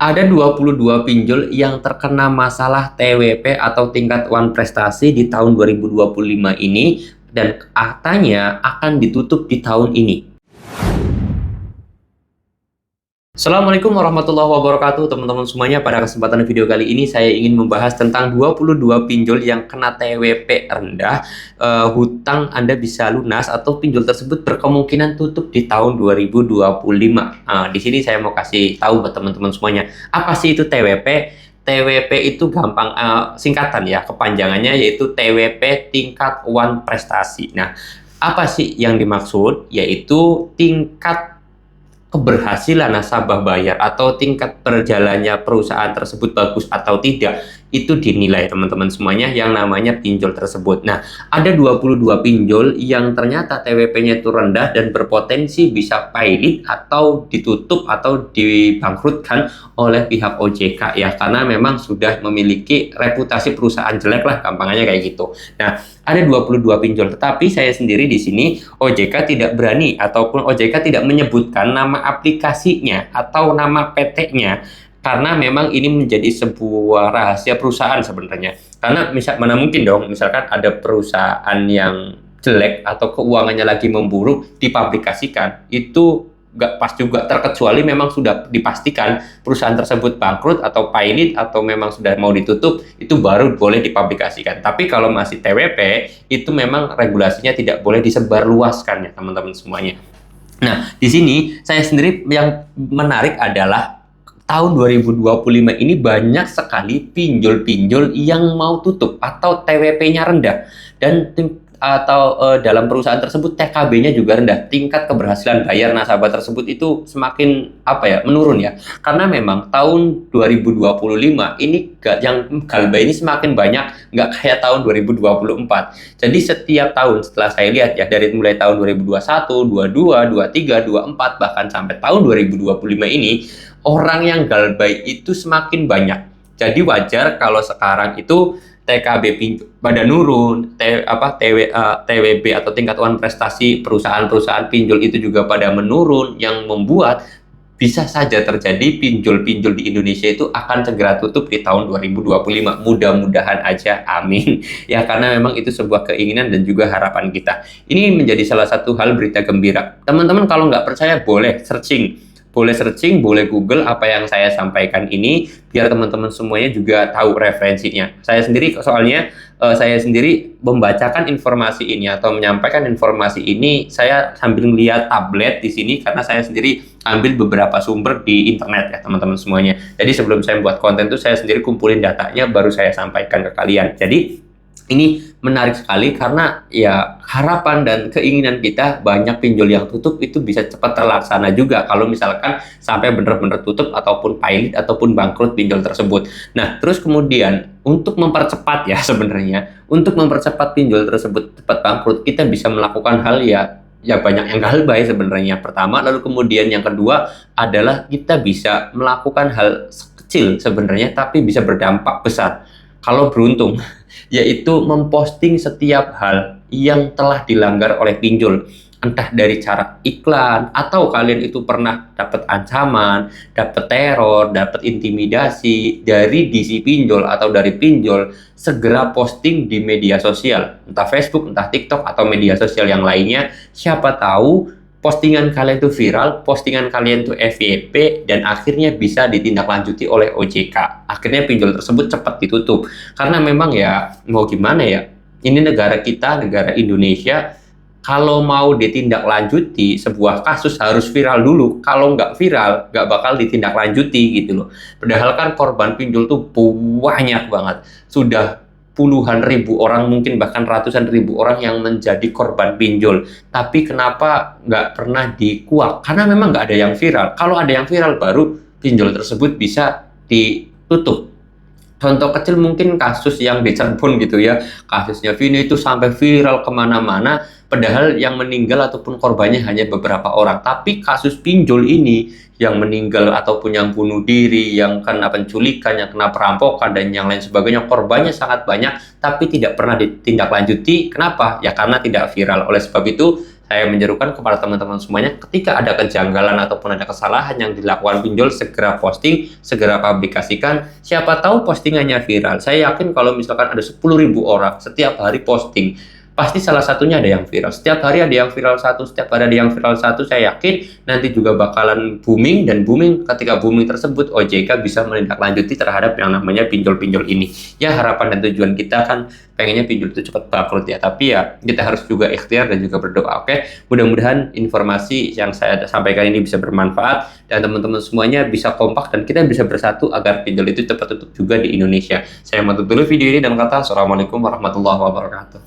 Ada 22 pinjol yang terkena masalah TWP atau tingkat wan prestasi di tahun 2025 ini dan katanya akan ditutup di tahun ini. Assalamualaikum warahmatullahi wabarakatuh teman-teman semuanya. Pada kesempatan video kali ini saya ingin membahas tentang 22 pinjol yang kena TWP rendah. Hutang Anda bisa lunas atau pinjol tersebut berkemungkinan tutup di tahun 2025. Di sini saya mau kasih tahu buat teman-teman semuanya, apa sih itu TWP? TWP itu gampang, singkatan ya, kepanjangannya yaitu TWP tingkat wan prestasi. Nah, apa sih yang dimaksud? Yaitu tingkat keberhasilan nasabah bayar atau tingkat berjalannya perusahaan tersebut bagus atau tidak, itu dinilai teman-teman semuanya yang namanya pinjol tersebut. Nah, ada 22 pinjol yang ternyata TWP-nya itu rendah dan berpotensi bisa pailit atau ditutup atau dibangkrutkan oleh pihak OJK ya, karena memang sudah memiliki reputasi perusahaan jelek lah, gampangnya kayak gitu. Nah, ada 22 pinjol, tetapi saya sendiri di sini OJK tidak berani ataupun OJK tidak menyebutkan nama aplikasinya atau nama PT-nya, karena memang ini menjadi sebuah rahasia perusahaan sebenarnya. Karena mana mungkin dong misalkan ada perusahaan yang jelek atau keuangannya lagi memburuk dipublikasikan, itu nggak pas juga, terkecuali memang sudah dipastikan perusahaan tersebut bangkrut atau pailit atau memang sudah mau ditutup, itu baru boleh dipublikasikan. Tapi kalau masih TWP, itu memang regulasinya tidak boleh disebarluaskan ya teman-teman semuanya. Nah, di sini saya sendiri yang menarik adalah tahun 2025 ini banyak sekali pinjol-pinjol yang mau tutup atau TWP-nya rendah dan dalam perusahaan tersebut TKB-nya juga rendah. Tingkat keberhasilan bayar nasabah tersebut itu semakin menurun ya. Karena memang tahun 2025 ini yang galbay ini semakin banyak, nggak kayak tahun 2024. Jadi setiap tahun setelah saya lihat ya, dari mulai tahun 2021, 22, 23, 24 bahkan sampai tahun 2025 ini, orang yang galbay itu semakin banyak. Jadi wajar kalau sekarang itu TKB pada nurun, TWB atau tingkat wan prestasi perusahaan-perusahaan pinjol itu juga pada menurun, yang membuat bisa saja terjadi pinjol-pinjol di Indonesia itu akan segera tutup di tahun 2025. Mudah-mudahan aja, amin. Ya, karena memang itu sebuah keinginan dan juga harapan kita. Ini menjadi salah satu hal berita gembira. Teman-teman kalau nggak percaya boleh searching. Boleh Google apa yang saya sampaikan ini, biar teman-teman semuanya juga tahu referensinya. Saya sendiri membacakan informasi ini atau menyampaikan informasi ini, saya sambil melihat tablet di sini karena saya sendiri ambil beberapa sumber di internet ya teman-teman semuanya. Jadi sebelum saya membuat konten itu saya sendiri kumpulin datanya baru saya sampaikan ke kalian. Jadi ini menarik sekali karena ya harapan dan keinginan kita banyak pinjol yang tutup itu bisa cepat terlaksana juga kalau misalkan sampai benar-benar tutup ataupun pailit ataupun bangkrut pinjol tersebut. Nah, terus kemudian untuk mempercepat ya sebenarnya, untuk mempercepat pinjol tersebut cepat bangkrut, kita bisa melakukan hal ya banyak yang galbay sebenarnya. Pertama, lalu kemudian yang kedua adalah kita bisa melakukan hal kecil sebenarnya tapi bisa berdampak besar kalau beruntung, yaitu memposting setiap hal yang telah dilanggar oleh pinjol, entah dari cara iklan atau kalian itu pernah dapat ancaman, dapat teror, dapat intimidasi dari si pinjol atau dari pinjol, segera posting di media sosial, entah Facebook, entah TikTok atau media sosial yang lainnya. Siapa tahu postingan kalian itu viral, postingan kalian itu FYP, dan akhirnya bisa ditindaklanjuti oleh OJK. Akhirnya pinjol tersebut cepat ditutup. Karena memang ya, mau gimana ya, ini negara kita, negara Indonesia, kalau mau ditindaklanjuti sebuah kasus harus viral dulu. Kalau nggak viral, nggak bakal ditindaklanjuti gitu loh. Padahal kan korban pinjol tuh banyak banget. Sudah puluhan ribu orang, mungkin bahkan ratusan ribu orang yang menjadi korban pinjol. Tapi kenapa nggak pernah dikuak? Karena memang nggak ada yang viral. Kalau ada yang viral, baru pinjol tersebut bisa ditutup. Contoh kecil mungkin kasus yang di Cirebon gitu ya. Kasusnya Vino itu sampai viral kemana-mana. Padahal yang meninggal ataupun korbannya hanya beberapa orang. Tapi kasus pinjol ini, yang meninggal ataupun yang bunuh diri, yang kena penculikan, yang kena perampokan, dan yang lain sebagainya, korbannya sangat banyak, tapi tidak pernah ditindaklanjuti. Kenapa? Ya karena tidak viral. Oleh sebab itu, Saya menyerukan kepada teman-teman semuanya, ketika ada kejanggalan ataupun ada kesalahan yang dilakukan pinjol, segera posting, segera publikasikan. Siapa tahu postingannya viral. Saya yakin kalau misalkan ada 10.000 orang setiap hari posting, pasti salah satunya ada yang viral. Setiap hari ada yang viral satu, setiap hari ada yang viral satu. Saya yakin nanti juga bakalan booming, dan booming, ketika booming tersebut OJK bisa menindaklanjuti terhadap yang namanya pinjol-pinjol ini. Ya, harapan dan tujuan kita kan pengennya pinjol itu cepat bangkrut ya, tapi ya kita harus juga ikhtiar dan juga berdoa. Oke, mudah-mudahan informasi yang saya sampaikan ini bisa bermanfaat dan teman-teman semuanya bisa kompak dan kita bisa bersatu agar pinjol itu cepat tutup juga di Indonesia. Saya tutup dulu video ini dan kata assalamualaikum warahmatullahi wabarakatuh.